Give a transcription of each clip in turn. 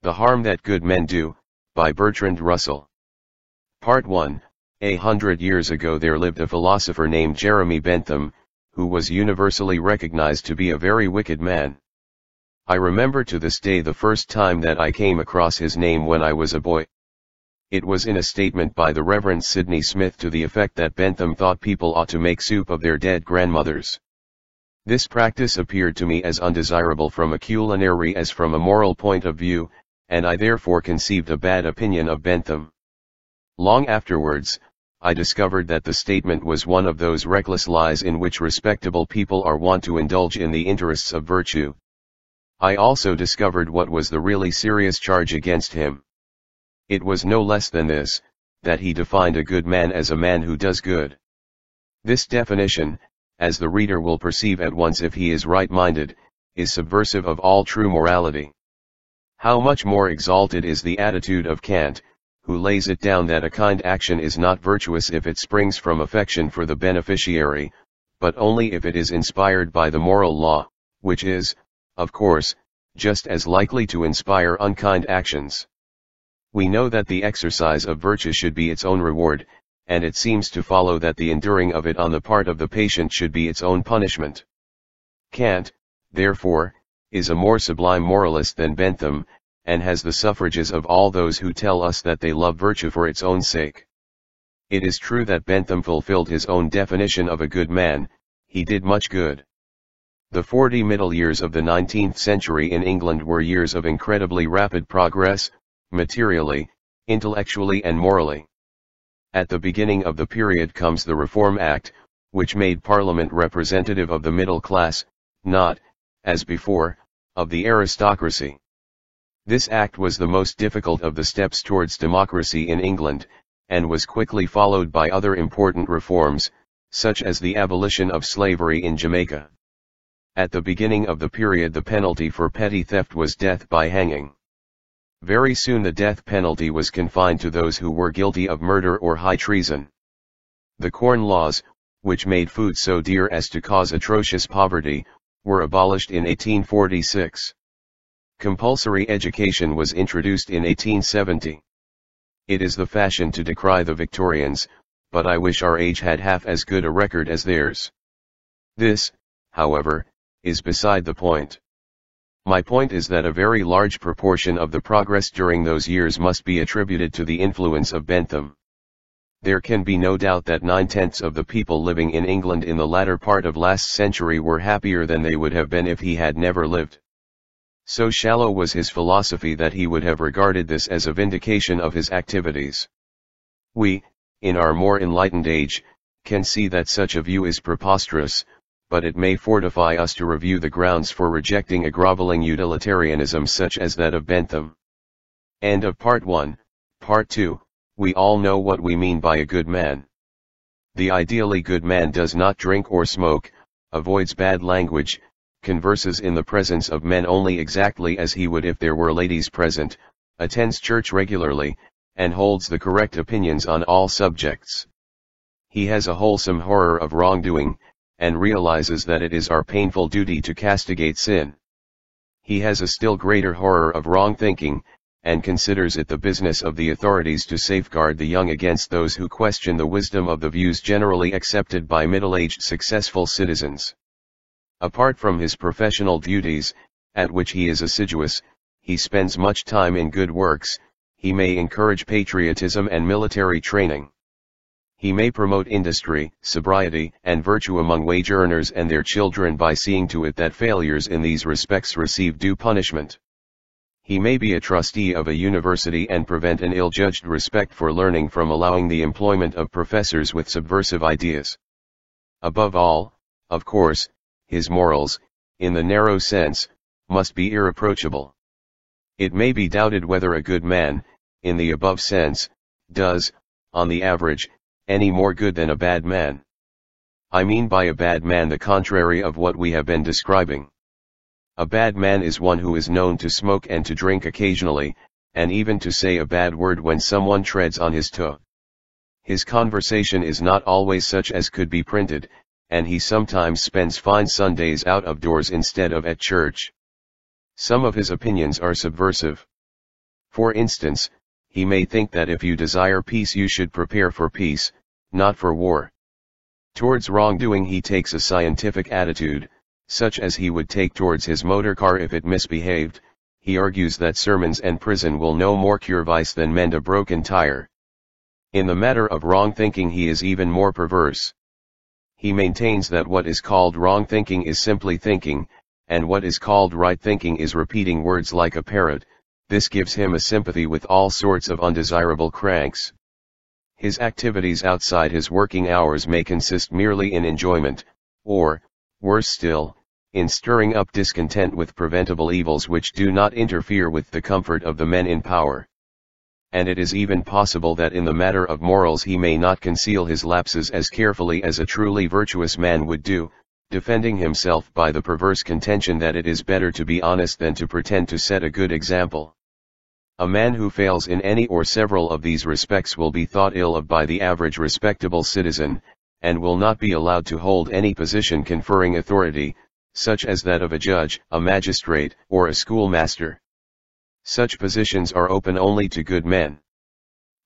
The Harm That Good Men Do, by Bertrand Russell. Part 1. 100 years ago there lived a philosopher named Jeremy Bentham, who was universally recognized to be a very wicked man. I remember to this day the first time that I came across his name when I was a boy. It was in a statement by the Reverend Sidney Smith to the effect that Bentham thought people ought to make soup of their dead grandmothers. This practice appeared to me as undesirable from a culinary as from a moral point of view, and I therefore conceived a bad opinion of Bentham. Long afterwards, I discovered that the statement was one of those reckless lies in which respectable people are wont to indulge in the interests of virtue. I also discovered what was the really serious charge against him. It was no less than this, that he defined a good man as a man who does good. This definition, as the reader will perceive at once if he is right-minded, is subversive of all true morality. How much more exalted is the attitude of Kant, who lays it down that a kind action is not virtuous if it springs from affection for the beneficiary, but only if it is inspired by the moral law, which is, of course, just as likely to inspire unkind actions. We know that the exercise of virtue should be its own reward, and it seems to follow that the enduring of it on the part of the patient should be its own punishment. Kant, therefore, is a more sublime moralist than Bentham, and has the suffrages of all those who tell us that they love virtue for its own sake. It is true that Bentham fulfilled his own definition of a good man. He did much good. The 40 middle years of the 19th century in England were years of incredibly rapid progress, materially, intellectually and morally. At the beginning of the period comes the Reform Act, which made Parliament representative of the middle class, not, as before, of the aristocracy. This act was the most difficult of the steps towards democracy in England, and was quickly followed by other important reforms, such as the abolition of slavery in Jamaica. At the beginning of the period the penalty for petty theft was death by hanging. Very soon the death penalty was confined to those who were guilty of murder or high treason. The Corn Laws, which made food so dear as to cause atrocious poverty, were abolished in 1846. Compulsory education was introduced in 1870. It is the fashion to decry the Victorians, but I wish our age had half as good a record as theirs. This, however, is beside the point. My point is that a very large proportion of the progress during those years must be attributed to the influence of Bentham. There can be no doubt that 9/10 of the people living in England in the latter part of last century were happier than they would have been if he had never lived. So shallow was his philosophy that he would have regarded this as a vindication of his activities. We, in our more enlightened age, can see that such a view is preposterous, but it may fortify us to review the grounds for rejecting a groveling utilitarianism such as that of Bentham. End of Part 1. Part 2. We all know what we mean by a good man. The ideally good man does not drink or smoke, avoids bad language, converses in the presence of men only exactly as he would if there were ladies present, attends church regularly, and holds the correct opinions on all subjects. He has a wholesome horror of wrongdoing, and realizes that it is our painful duty to castigate sin. He has a still greater horror of wrong thinking, and considers it the business of the authorities to safeguard the young against those who question the wisdom of the views generally accepted by middle-aged successful citizens. Apart from his professional duties, at which he is assiduous, he spends much time in good works. He may encourage patriotism and military training. He may promote industry, sobriety, and virtue among wage earners and their children by seeing to it that failures in these respects receive due punishment. He may be a trustee of a university and prevent an ill-judged respect for learning from allowing the employment of professors with subversive ideas. Above all, of course, his morals, in the narrow sense, must be irreproachable. It may be doubted whether a good man, in the above sense, does, on the average, any more good than a bad man. I mean by a bad man the contrary of what we have been describing. A bad man is one who is known to smoke and to drink occasionally, and even to say a bad word when someone treads on his toe. His conversation is not always such as could be printed, and he sometimes spends fine Sundays out of doors instead of at church. Some of his opinions are subversive. For instance, he may think that if you desire peace you should prepare for peace, not for war. Towards wrongdoing he takes a scientific attitude, such as he would take towards his motor car if it misbehaved. He argues that sermons and prison will no more cure vice than mend a broken tire. In the matter of wrong thinking he is even more perverse. He maintains that what is called wrong thinking is simply thinking, and what is called right thinking is repeating words like a parrot. This gives him a sympathy with all sorts of undesirable cranks. His activities outside his working hours may consist merely in enjoyment, or, worse still, in stirring up discontent with preventable evils which do not interfere with the comfort of the men in power. And it is even possible that in the matter of morals he may not conceal his lapses as carefully as a truly virtuous man would do, defending himself by the perverse contention that it is better to be honest than to pretend to set a good example. A man who fails in any or several of these respects will be thought ill of by the average respectable citizen, and will not be allowed to hold any position conferring authority, such as that of a judge, a magistrate, or a schoolmaster. Such positions are open only to good men.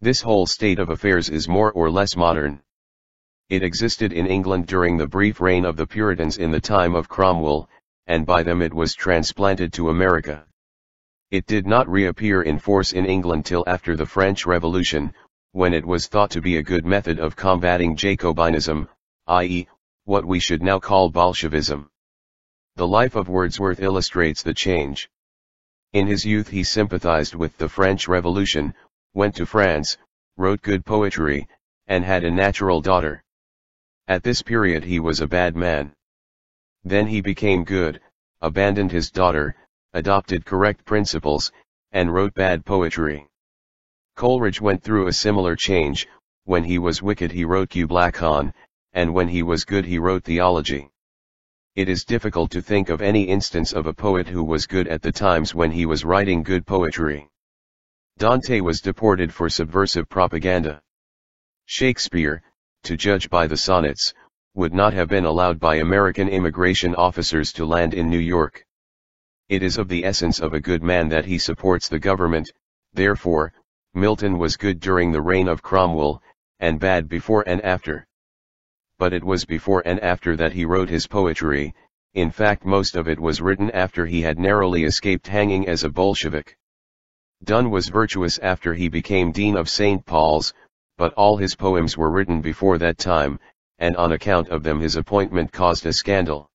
This whole state of affairs is more or less modern. It existed in England during the brief reign of the Puritans in the time of Cromwell, and by them it was transplanted to America. It did not reappear in force in England till after the French Revolution, when it was thought to be a good method of combating Jacobinism, i.e., what we should now call Bolshevism. The life of Wordsworth illustrates the change. In his youth he sympathized with the French Revolution, went to France, wrote good poetry, and had a natural daughter. At this period he was a bad man. Then he became good, abandoned his daughter, adopted correct principles, and wrote bad poetry. Coleridge went through a similar change. When he was wicked he wrote Kubla Khan, and when he was good he wrote theology. It is difficult to think of any instance of a poet who was good at the times when he was writing good poetry. Dante was deported for subversive propaganda. Shakespeare, to judge by the sonnets, would not have been allowed by American immigration officers to land in New York. It is of the essence of a good man that he supports the government. Therefore, Milton was good during the reign of Cromwell, and bad before and after. But it was before and after that he wrote his poetry. In fact, most of it was written after he had narrowly escaped hanging as a Bolshevik. Donne was virtuous after he became Dean of St. Paul's, but all his poems were written before that time, and on account of them his appointment caused a scandal.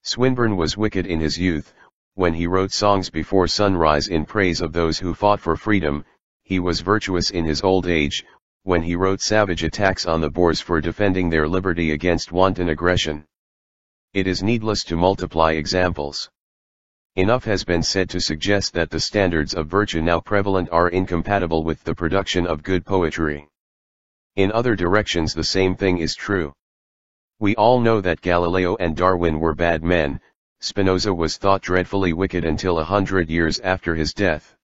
Swinburne was wicked in his youth. When he wrote songs before sunrise in praise of those who fought for freedom. He was virtuous in his old age, when he wrote savage attacks on the Boers for defending their liberty against wanton aggression. It is needless to multiply examples. Enough has been said to suggest that the standards of virtue now prevalent are incompatible with the production of good poetry. In other directions the same thing is true. We all know that Galileo and Darwin were bad men. Spinoza was thought dreadfully wicked until 100 years after his death.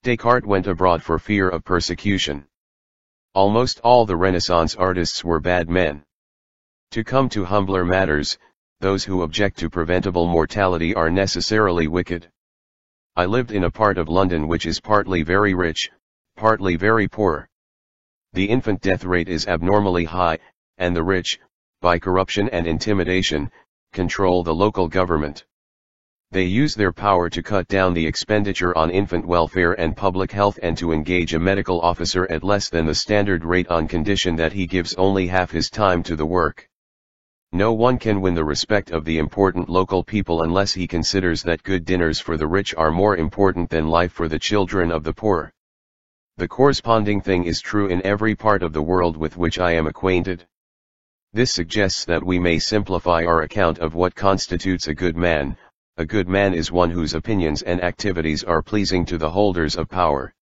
Descartes went abroad for fear of persecution. Almost all the Renaissance artists were bad men. To come to humbler matters, those who object to preventable mortality are necessarily wicked. I lived in a part of London which is partly very rich, partly very poor. The infant death rate is abnormally high, and the rich, by corruption and intimidation, control the local government. They use their power to cut down the expenditure on infant welfare and public health and to engage a medical officer at less than the standard rate on condition that he gives only half his time to the work. No one can win the respect of the important local people unless he considers that good dinners for the rich are more important than life for the children of the poor. The corresponding thing is true in every part of the world with which I am acquainted. This suggests that we may simplify our account of what constitutes a good man. A good man is one whose opinions and activities are pleasing to the holders of power.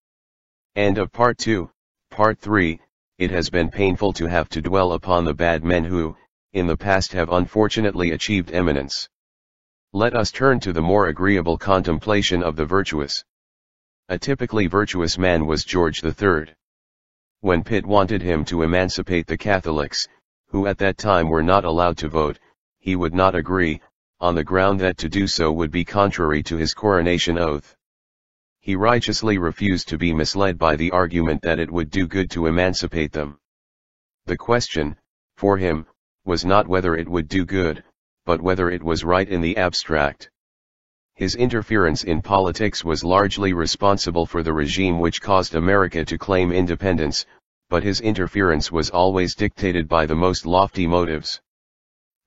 End of Part 2. Part 3. It has been painful to have to dwell upon the bad men who, in the past, have unfortunately achieved eminence. Let us turn to the more agreeable contemplation of the virtuous. A typically virtuous man was George III. When Pitt wanted him to emancipate the Catholics, who at that time were not allowed to vote, he would not agree, on the ground that to do so would be contrary to his coronation oath. He righteously refused to be misled by the argument that it would do good to emancipate them. The question, for him, was not whether it would do good, but whether it was right in the abstract. His interference in politics was largely responsible for the regime which caused America to claim independence, but his interference was always dictated by the most lofty motives.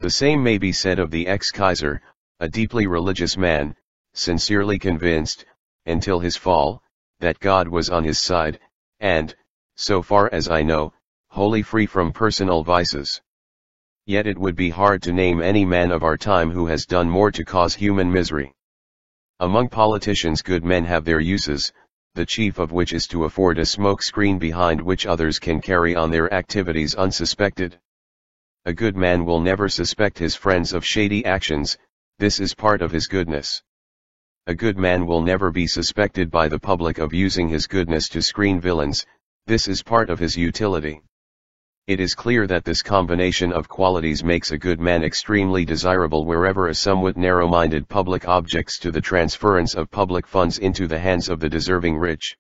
The same may be said of the ex-Kaiser, a deeply religious man, sincerely convinced, until his fall, that God was on his side, and, so far as I know, wholly free from personal vices. Yet it would be hard to name any man of our time who has done more to cause human misery. Among politicians, good men have their uses, the chief of which is to afford a smoke screen behind which others can carry on their activities unsuspected. A good man will never suspect his friends of shady actions, this is part of his goodness. A good man will never be suspected by the public of using his goodness to screen villains, this is part of his utility. It is clear that this combination of qualities makes a good man extremely desirable wherever a somewhat narrow-minded public objects to the transference of public funds into the hands of the deserving rich.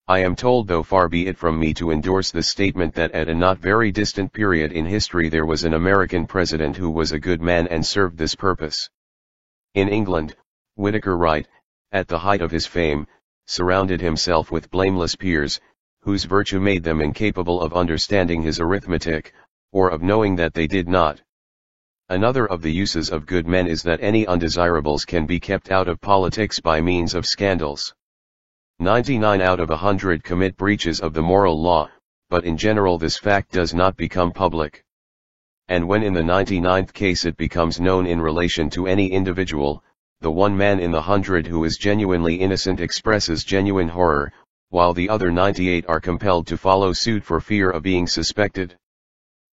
I am told, though far be it from me to endorse the statement, that at a not very distant period in history there was an American president who was a good man and served this purpose. In England, Whitaker Wright, at the height of his fame, surrounded himself with blameless peers, whose virtue made them incapable of understanding his arithmetic, or of knowing that they did not. Another of the uses of good men is that any undesirables can be kept out of politics by means of scandals. 99 out of 100 commit breaches of the moral law, but in general this fact does not become public. And when in the 99th case it becomes known in relation to any individual, the one man in the 100 who is genuinely innocent expresses genuine horror, while the other 98 are compelled to follow suit for fear of being suspected.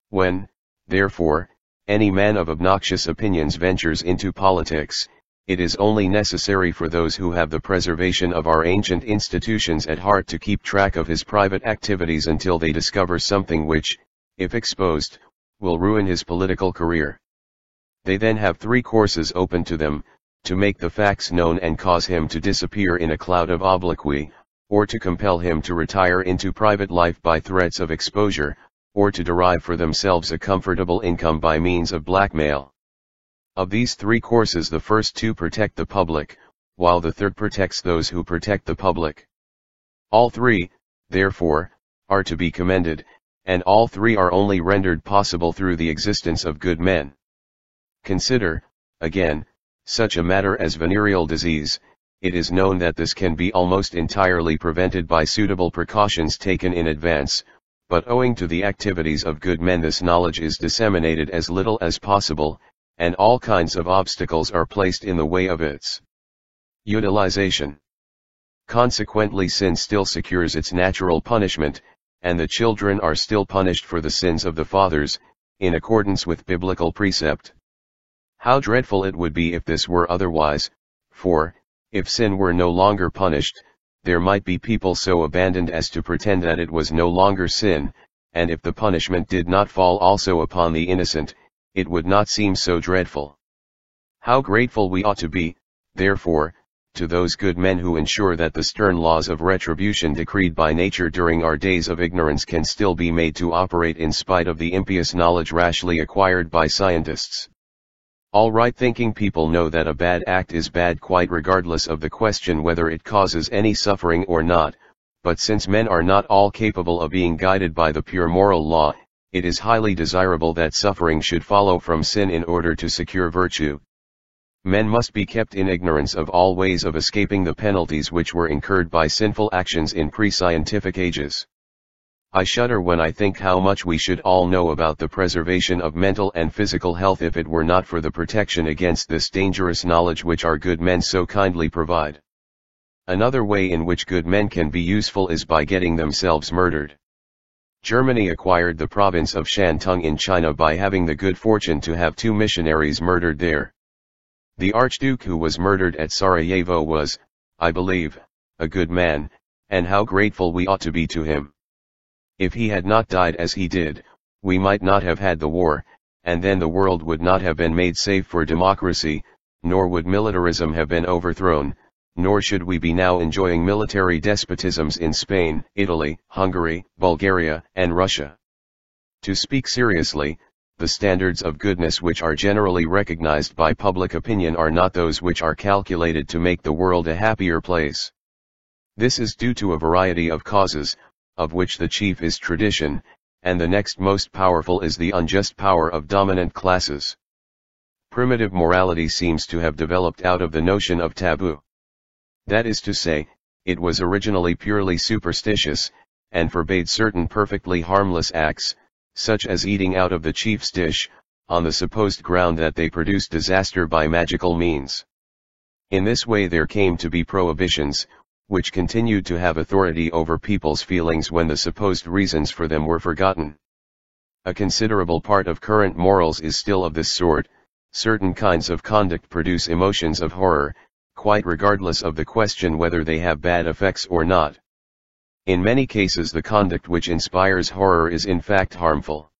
When, therefore, any man of obnoxious opinions ventures into politics, it is only necessary for those who have the preservation of our ancient institutions at heart to keep track of his private activities until they discover something which, if exposed, will ruin his political career. They then have three courses open to them: to make the facts known and cause him to disappear in a cloud of obloquy, or to compel him to retire into private life by threats of exposure, or to derive for themselves a comfortable income by means of blackmail. Of these three courses, the first two protect the public, while the third protects those who protect the public. All three, therefore, are to be commended, and all three are only rendered possible through the existence of good men. Consider, again, such a matter as venereal disease. It is known that this can be almost entirely prevented by suitable precautions taken in advance, but owing to the activities of good men this knowledge is disseminated as little as possible, and all kinds of obstacles are placed in the way of its utilization. Consequently, sin still secures its natural punishment, and the children are still punished for the sins of the fathers, in accordance with biblical precept. How dreadful it would be if this were otherwise, for, if sin were no longer punished, there might be people so abandoned as to pretend that it was no longer sin, and if the punishment did not fall also upon the innocent, it would not seem so dreadful. How grateful we ought to be, therefore, to those good men who ensure that the stern laws of retribution decreed by nature during our days of ignorance can still be made to operate in spite of the impious knowledge rashly acquired by scientists. All right-thinking people know that a bad act is bad quite regardless of the question whether it causes any suffering or not, but since men are not all capable of being guided by the pure moral law, it is highly desirable that suffering should follow from sin in order to secure virtue. Men must be kept in ignorance of all ways of escaping the penalties which were incurred by sinful actions in pre-scientific ages. I shudder when I think how much we should all know about the preservation of mental and physical health if it were not for the protection against this dangerous knowledge which our good men so kindly provide. Another way in which good men can be useful is by getting themselves murdered. Germany acquired the province of Shantung in China by having the good fortune to have two missionaries murdered there. The Archduke who was murdered at Sarajevo was, I believe, a good man, and how grateful we ought to be to him. If he had not died as he did, we might not have had the war, and then the world would not have been made safe for democracy, nor would militarism have been overthrown, nor should we be now enjoying military despotisms in Spain, Italy, Hungary, Bulgaria, and Russia. To speak seriously, the standards of goodness which are generally recognized by public opinion are not those which are calculated to make the world a happier place. This is due to a variety of causes, of which the chief is tradition, and the next most powerful is the unjust power of dominant classes. Primitive morality seems to have developed out of the notion of taboo. That is to say, it was originally purely superstitious, and forbade certain perfectly harmless acts, such as eating out of the chief's dish, on the supposed ground that they produced disaster by magical means. In this way there came to be prohibitions, which continued to have authority over people's feelings when the supposed reasons for them were forgotten. A considerable part of current morals is still of this sort. Certain kinds of conduct produce emotions of horror, quite regardless of the question whether they have bad effects or not. In many cases the conduct which inspires horror is in fact harmful.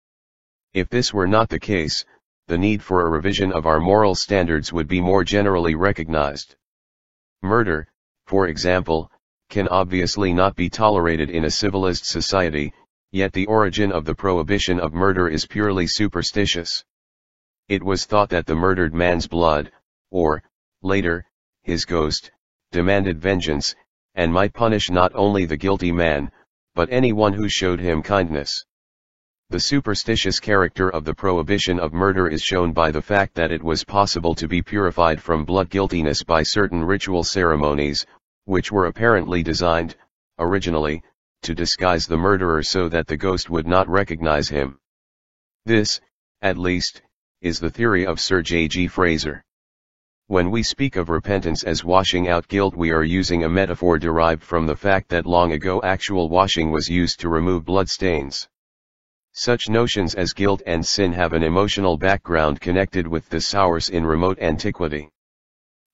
If this were not the case, the need for a revision of our moral standards would be more generally recognized. Murder, for example, can obviously not be tolerated in a civilized society, yet the origin of the prohibition of murder is purely superstitious. It was thought that the murdered man's blood, or, later, his ghost, demanded vengeance, and might punish not only the guilty man, but anyone who showed him kindness. The superstitious character of the prohibition of murder is shown by the fact that it was possible to be purified from blood guiltiness by certain ritual ceremonies, which were apparently designed, originally, to disguise the murderer so that the ghost would not recognize him. This, at least, is the theory of Sir J.G. Fraser. When we speak of repentance as washing out guilt, we are using a metaphor derived from the fact that long ago actual washing was used to remove blood stains. Such notions as guilt and sin have an emotional background connected with thesaurus in remote antiquity.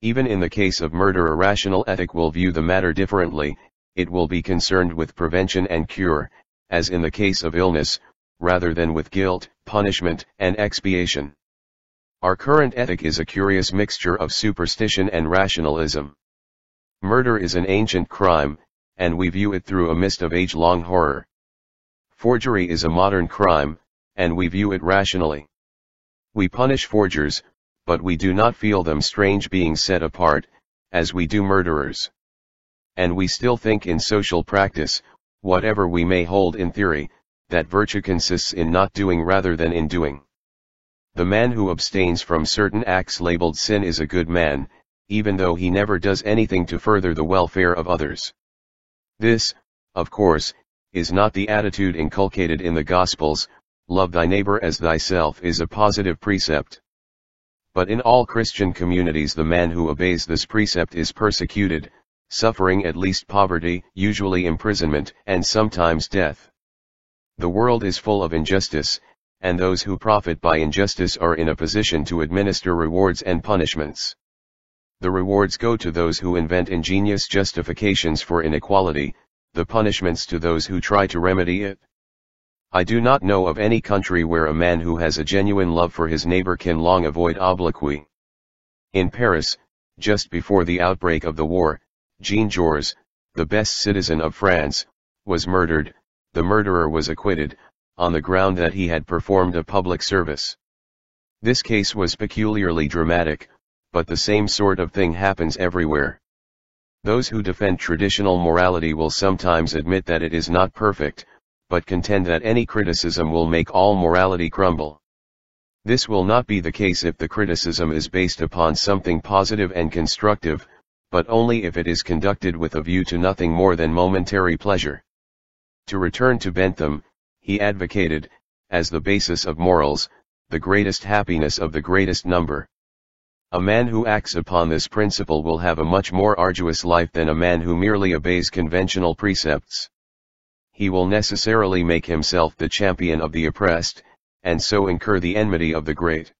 Even in the case of murder, a rational ethic will view the matter differently. It will be concerned with prevention and cure, as in the case of illness, rather than with guilt, punishment, and expiation. Our current ethic is a curious mixture of superstition and rationalism. Murder is an ancient crime, and we view it through a mist of age-long horror. Forgery is a modern crime, and we view it rationally. We punish forgers, but we do not feel them strange being set apart, as we do murderers. And we still think in social practice, whatever we may hold in theory, that virtue consists in not doing rather than in doing. The man who abstains from certain acts labeled sin is a good man, even though he never does anything to further the welfare of others. This, of course, is not the attitude inculcated in the Gospels. Love thy neighbor as thyself is a positive precept. But in all Christian communities the man who obeys this precept is persecuted, suffering at least poverty, usually imprisonment, and sometimes death. The world is full of injustice, and those who profit by injustice are in a position to administer rewards and punishments. The rewards go to those who invent ingenious justifications for inequality, the punishments to those who try to remedy it. I do not know of any country where a man who has a genuine love for his neighbor can long avoid obloquy. In Paris, just before the outbreak of the war, Jean Jaurès, the best citizen of France, was murdered. The murderer was acquitted, on the ground that he had performed a public service. This case was peculiarly dramatic, but the same sort of thing happens everywhere. Those who defend traditional morality will sometimes admit that it is not perfect, but contend that any criticism will make all morality crumble. This will not be the case if the criticism is based upon something positive and constructive, but only if it is conducted with a view to nothing more than momentary pleasure. To return to Bentham, he advocated, as the basis of morals, the greatest happiness of the greatest number. A man who acts upon this principle will have a much more arduous life than a man who merely obeys conventional precepts. He will necessarily make himself the champion of the oppressed, and so incur the enmity of the great.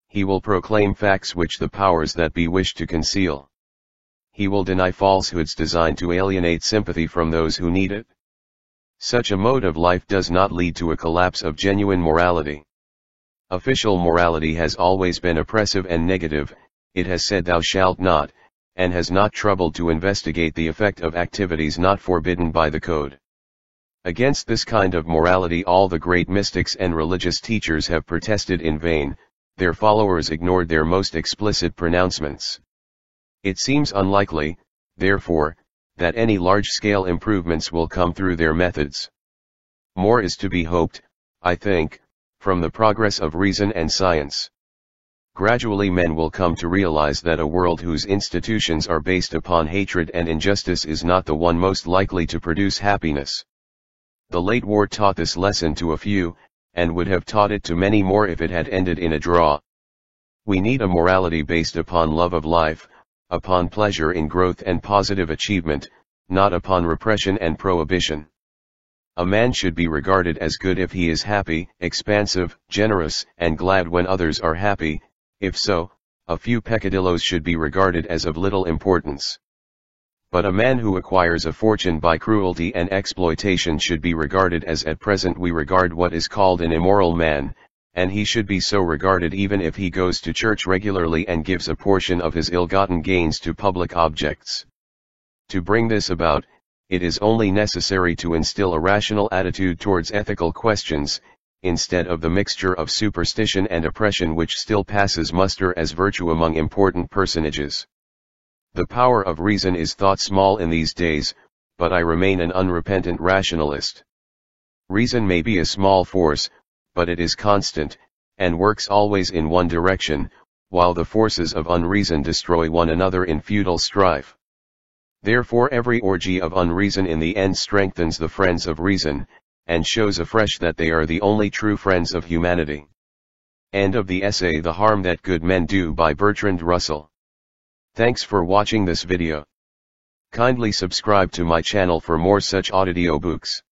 He will proclaim facts which the powers that be wish to conceal. He will deny falsehoods designed to alienate sympathy from those who need it. Such a mode of life does not lead to a collapse of genuine morality. Official morality has always been oppressive and negative. It has said thou shalt not, and has not troubled to investigate the effect of activities not forbidden by the code. Against this kind of morality all the great mystics and religious teachers have protested in vain, their followers ignored their most explicit pronouncements. It seems unlikely, therefore, that any large-scale improvements will come through their methods. More is to be hoped, I think, from the progress of reason and science. Gradually men will come to realize that a world whose institutions are based upon hatred and injustice is not the one most likely to produce happiness. The late war taught this lesson to a few, and would have taught it to many more if it had ended in a draw. We need a morality based upon love of life, upon pleasure in growth and positive achievement, not upon repression and prohibition. A man should be regarded as good if he is happy, expansive, generous, and glad when others are happy. If so, a few peccadillos should be regarded as of little importance. But a man who acquires a fortune by cruelty and exploitation should be regarded as at present we regard what is called an immoral man, and he should be so regarded even if he goes to church regularly and gives a portion of his ill-gotten gains to public objects. To bring this about, it is only necessary to instill a rational attitude towards ethical questions, instead of the mixture of superstition and oppression which still passes muster as virtue among important personages. The power of reason is thought small in these days, but I remain an unrepentant rationalist. Reason may be a small force, but it is constant, and works always in one direction, while the forces of unreason destroy one another in futile strife. Therefore every orgy of unreason in the end strengthens the friends of reason, and shows afresh that they are the only true friends of humanity. End of the essay The Harm That Good Men Do by Bertrand Russell. Thanks for watching this video. Kindly subscribe to my channel for more such audiobooks.